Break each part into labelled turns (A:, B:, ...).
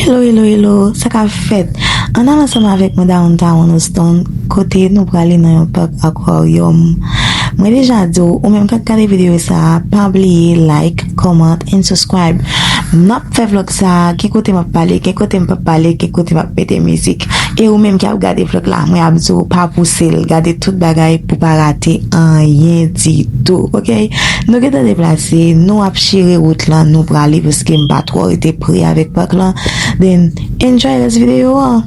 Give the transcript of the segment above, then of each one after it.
A: Hello, ça qu'a fait? On a ensemble avec moi downtown Houston, côté nous pour aller dans un parc aquarium. Moi déjà dit ou même quand regarder vidéo ça, pas oublier like, comment et subscribe. N'a fait vlog ça, qui côté m'a parler, qui côté m'a parler, qui côté m'a péter musique. Et ou même qui a regardé vlog là, moi a dit pas pousser, regarder toute bagaille pour pas rater rien du tout, OK? Nous qui déplacer, nous a chirer route là, nous pour aller parce que m'pas trop été prêt avec parc là. Then enjoy this video.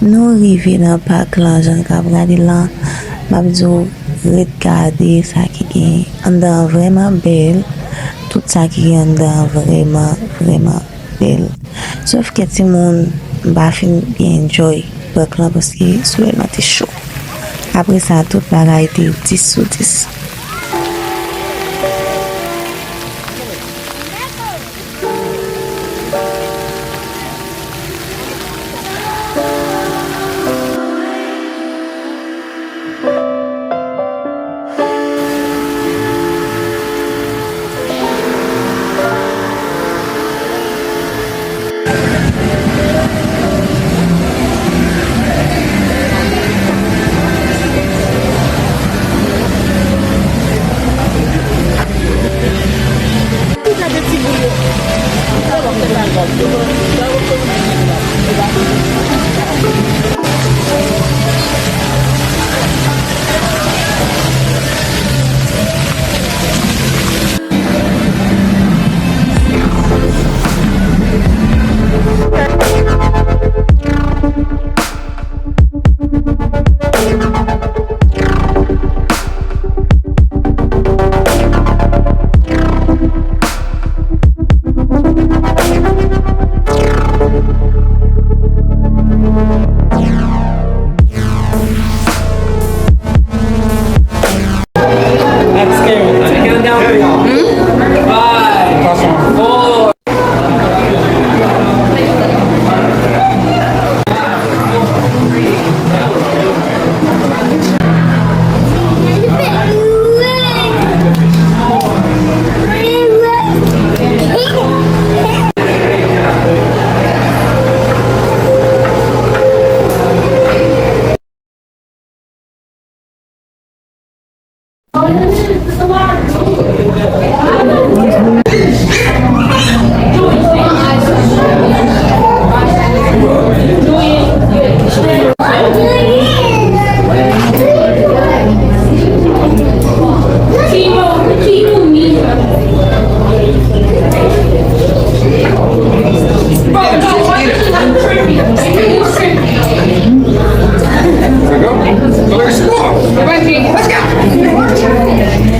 A: Nous arrivons dans le parc là, j'en ai regardé là, m'abdou regarder ça qui est en vraiment belle, tout ça qui est en vraiment belle. Sauf que tout le monde va bien enjoy le parc là parce que le soleil était chaud. Après ça, toute la bagaille était 10 sur 10.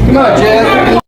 B: Come on, Jeff.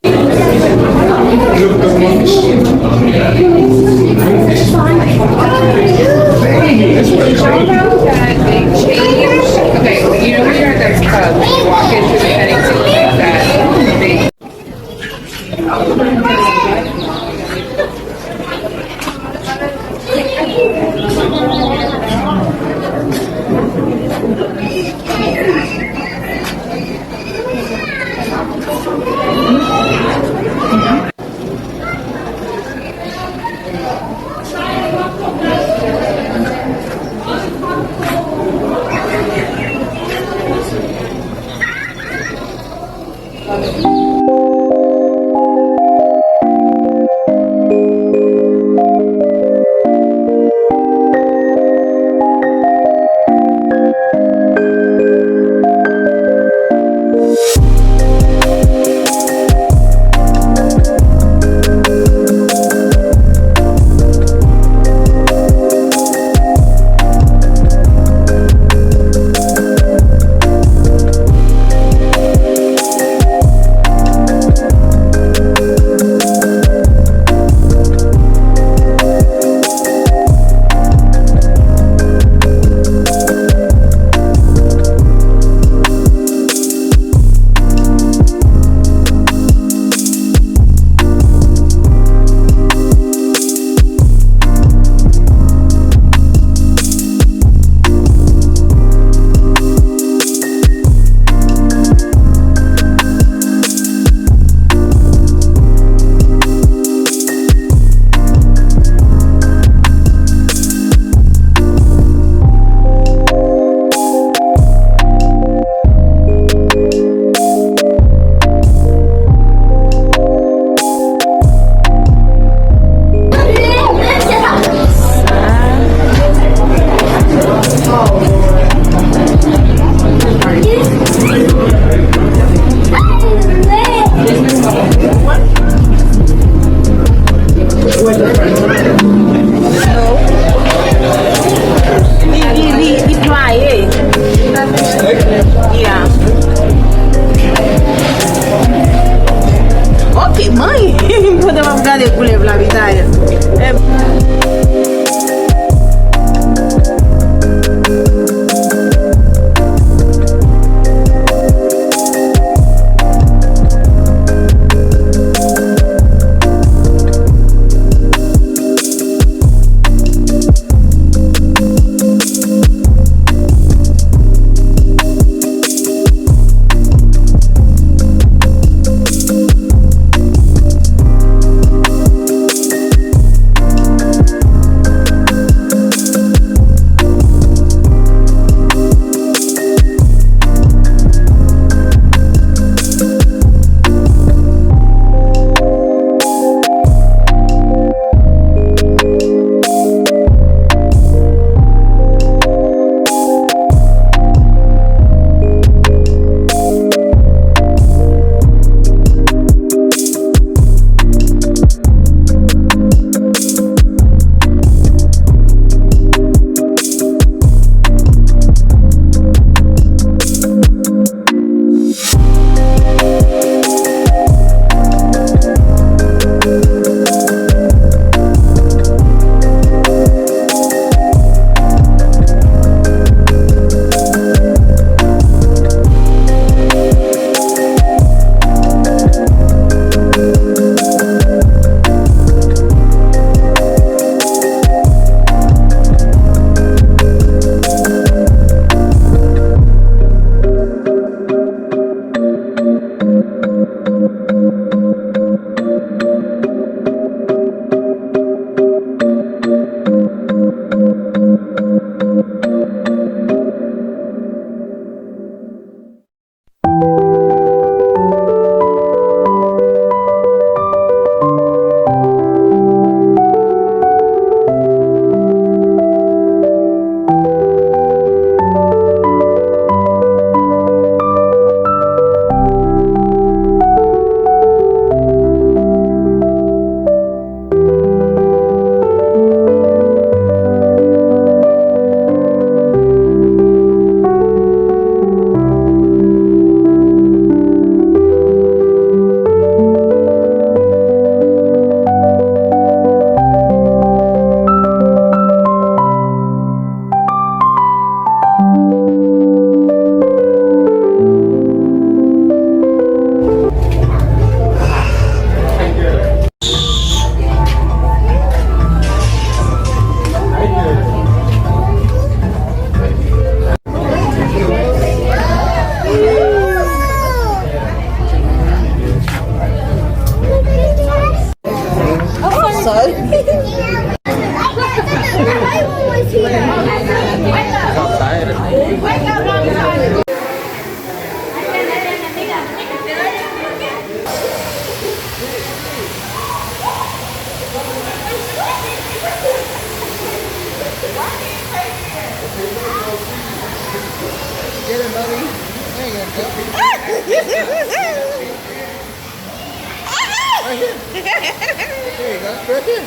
B: right here.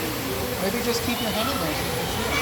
B: Maybe just keep your hand in there so you can see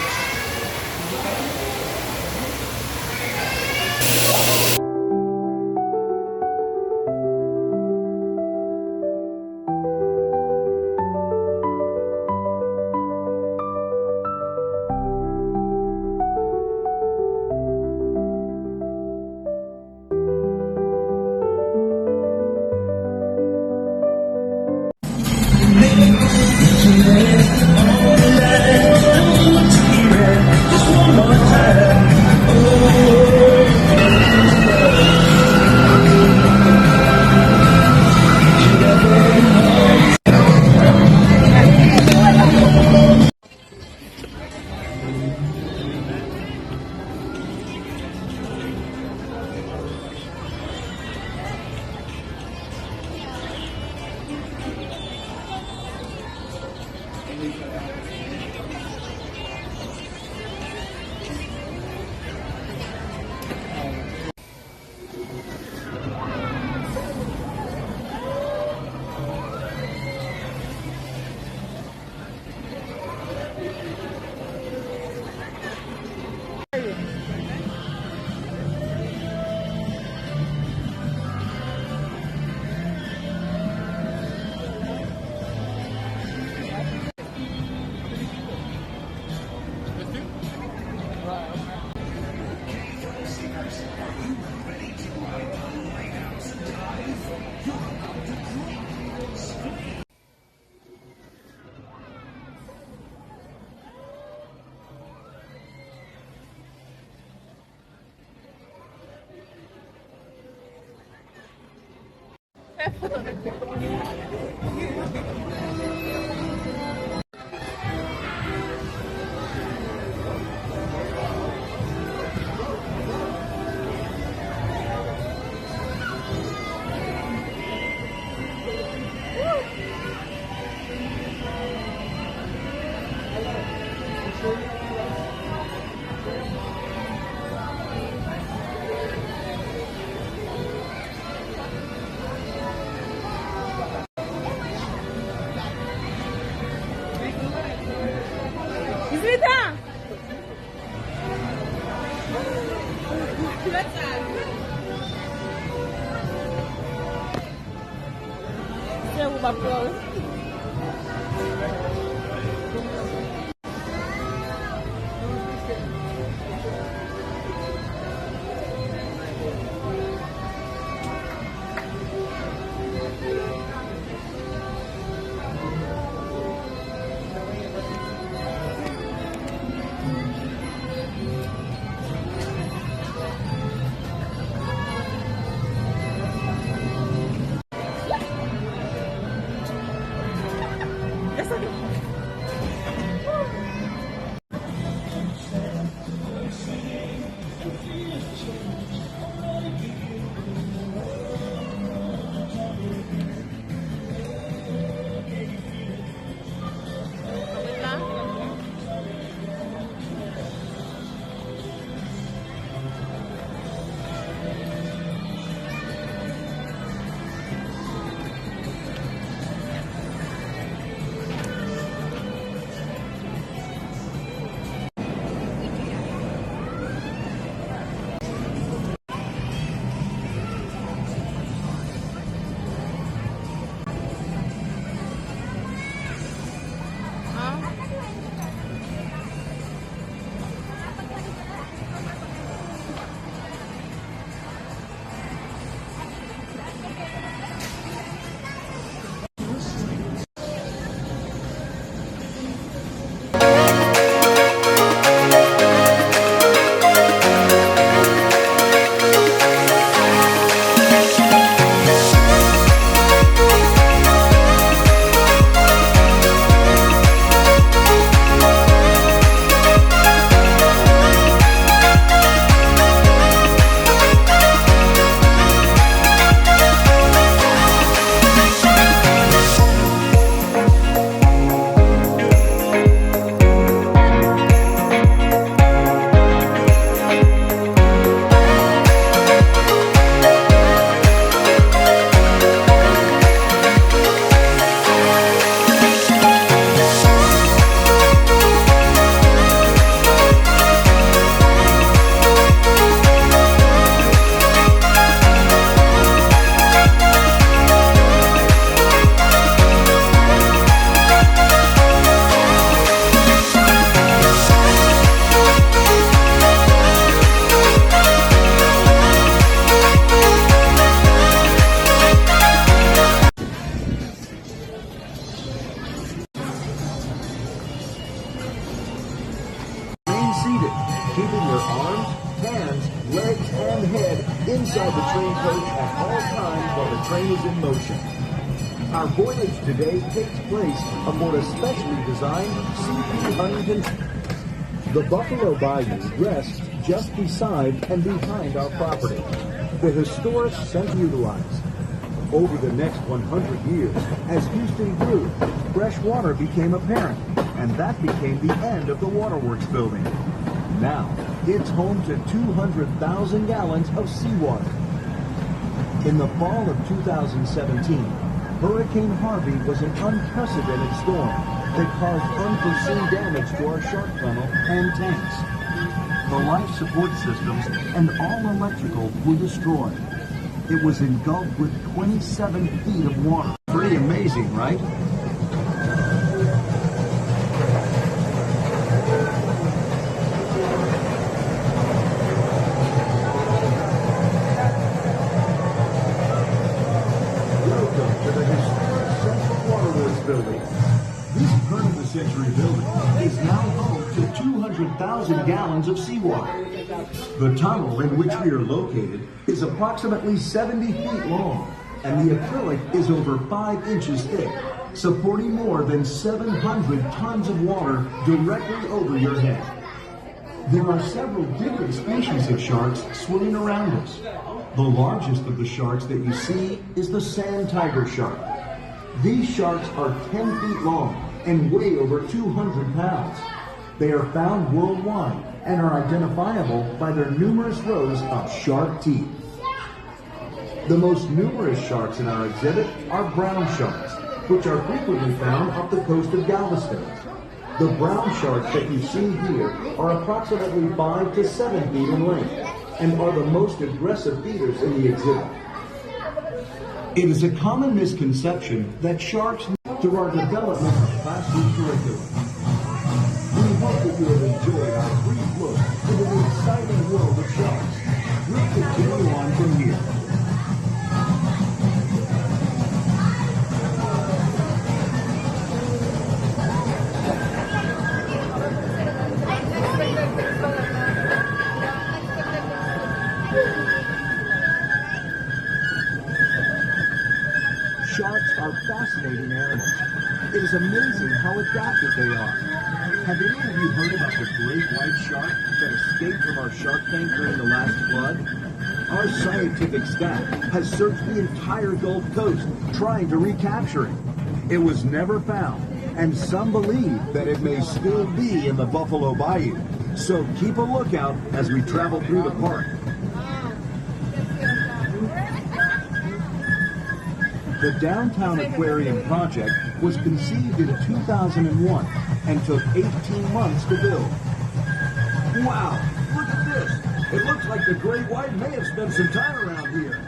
B: it.
C: train is in motion. Our voyage today takes place aboard a specially designed CP Huntington. The Buffalo Bayou rests just beside and behind our property. The historic center utilized. Over the next 100 years, as Houston grew, fresh water became apparent, and that became the end of the waterworks building. Now, it's home to 200,000 gallons of seawater. In the fall of 2017, Hurricane Harvey was an unprecedented storm that caused unforeseen damage to our shark tunnel and tanks. The life support systems and all electrical were destroyed. It was engulfed with 27 feet of water. Pretty amazing, right? Century building is now home to 200,000 gallons of seawater. The tunnel in which we are located is approximately 70 feet long, and the acrylic is over 5 inches thick, supporting more than 700 tons of water directly over your head. There are several different species of sharks swimming around us. The largest of the sharks that you see is the sand tiger shark. These sharks are 10 feet long and weigh over 200 pounds. They are found worldwide and are identifiable by their numerous rows of sharp teeth. The most numerous sharks in our exhibit are brown sharks, which are frequently found off the coast of Galveston. The brown sharks that you see here are approximately 5 to 7 feet in length and are the most aggressive feeders in the exhibit. It is a common misconception that sharks through our development of classroom curriculum. We hope that you have enjoyed our brief look into the exciting world of sharks. We'll continue on from here. Sharks are fascinating animals. It is amazing how adaptive they are. Have any of you heard about the great white shark that escaped from our shark tank during the last flood? Our scientific staff has searched the entire Gulf Coast trying to recapture it. It was never found, and some believe that it may still be in the Buffalo Bayou. So keep a lookout as we travel through the park. The Downtown Aquarium project was conceived in 2001 and took 18 months to build. Wow, look at this. It looks like the great white may have spent some time around here.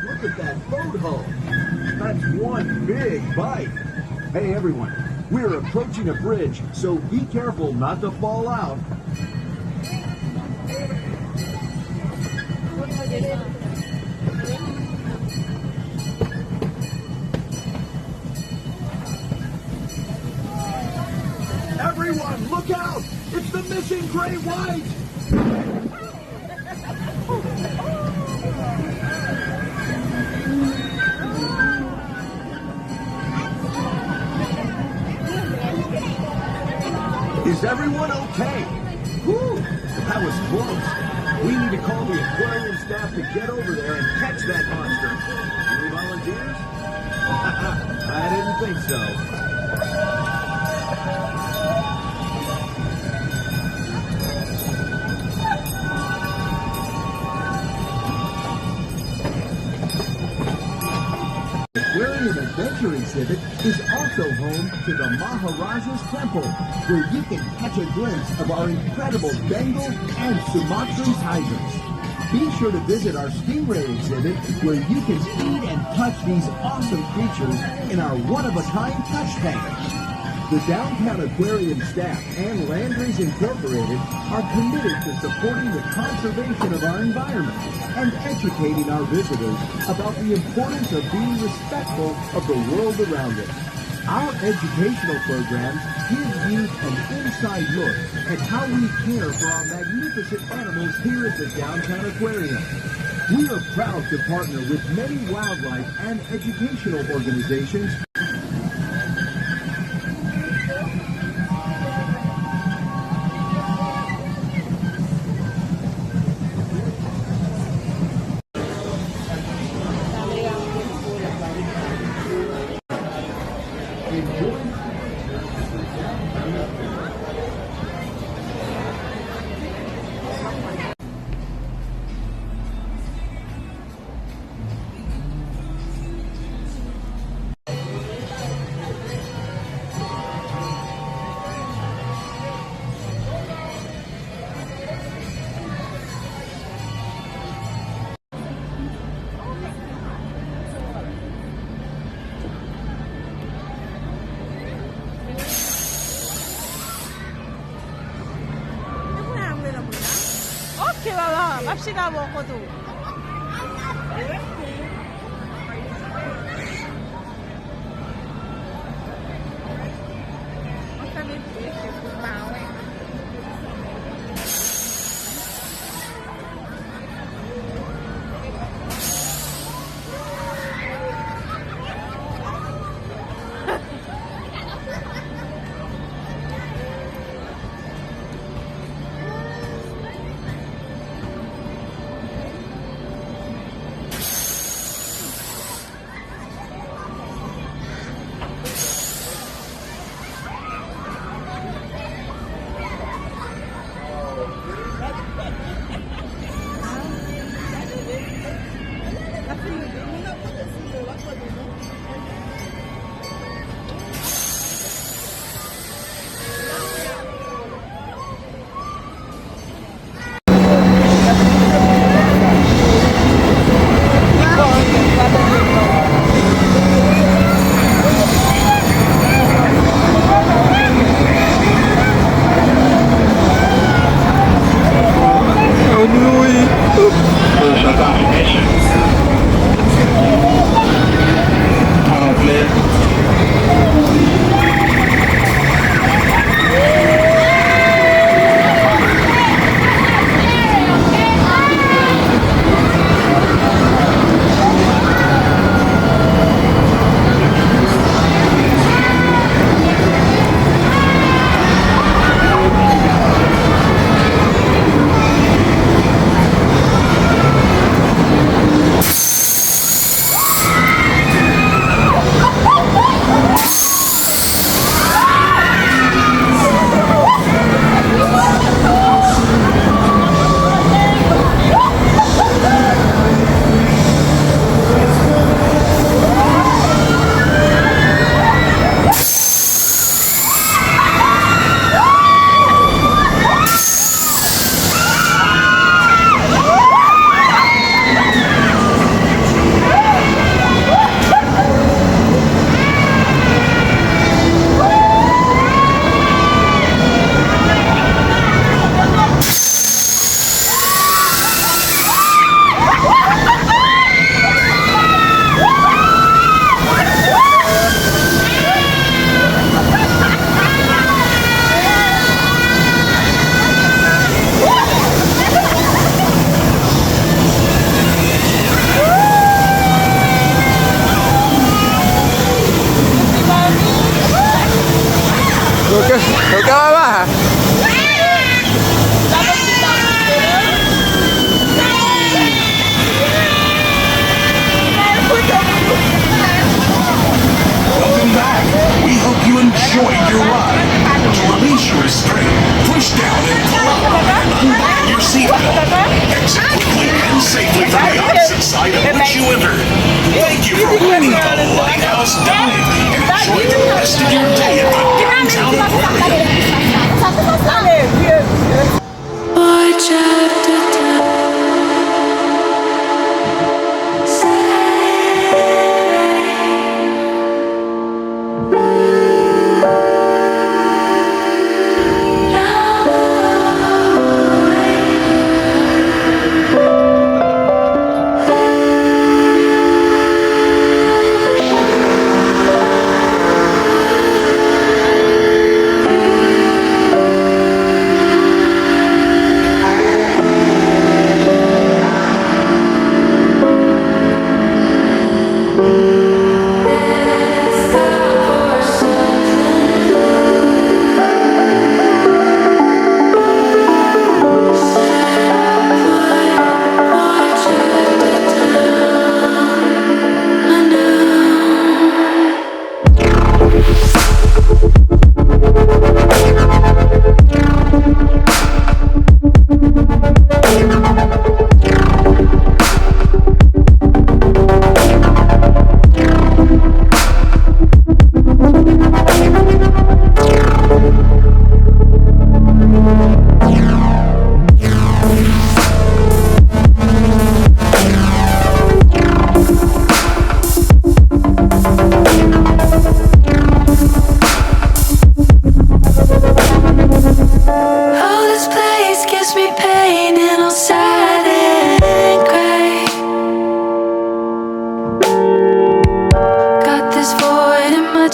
C: Look at that boat hull. That's one big bite. Hey everyone, we're approaching a bridge, so be careful not to fall out. Everyone, look out! It's the missing great white! Is everyone okay? Whew, that was close. We need to call the aquarium staff to get over there and catch that monster. Any volunteers? I didn't think so. Aquarium Adventure exhibit is also home to the Maharaja's Temple, where you can catch a glimpse of our incredible Bengal and Sumatran tigers. Be sure to visit our Stingray exhibit, where you can feed and touch these awesome creatures in our one-of-a-kind touch tank. The Downtown Aquarium staff and Landry's Incorporated are committed to supporting the conservation of our environment and educating our visitors about the importance of being respectful of the world around us. Our educational programs give youth an inside look at how we care for our magnificent animals here at the Downtown Aquarium. We are proud to partner with many wildlife and educational organizations.
D: 맙시다 먹어도.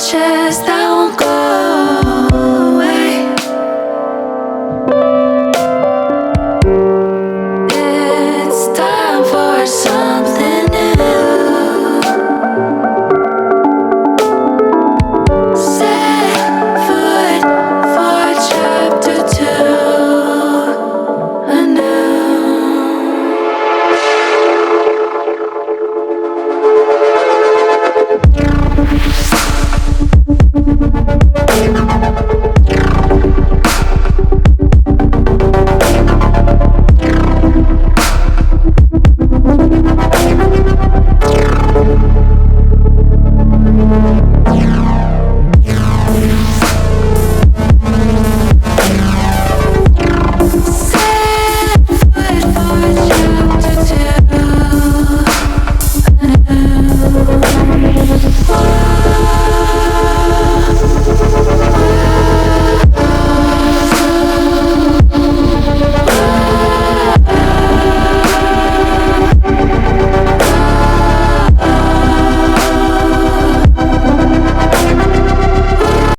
D: chest.